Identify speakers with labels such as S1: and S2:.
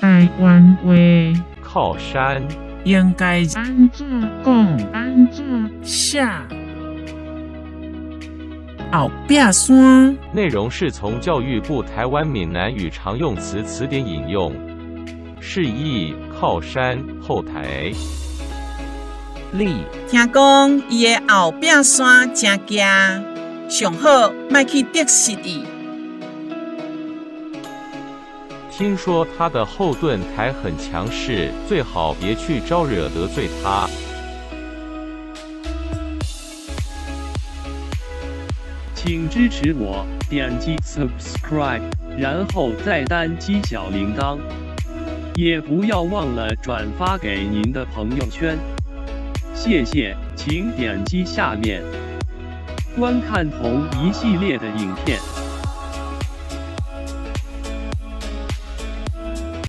S1: 台湾话
S2: 靠山，
S3: 应该
S1: 安怎讲？安怎
S3: 下后壁山
S2: 内容是从教育部台湾闽南语常用词词典引用，释义靠山后台。
S3: 里
S4: 听讲伊的后壁山真惊，上好莫去得失伊。
S2: 听说他的后盾台很强势，最好别去招惹得罪他。
S5: 请支持我，点击 subscribe， 然后再单击小铃铛，也不要忘了转发给您的朋友圈。谢谢，请点击下面观看同一系列的影片。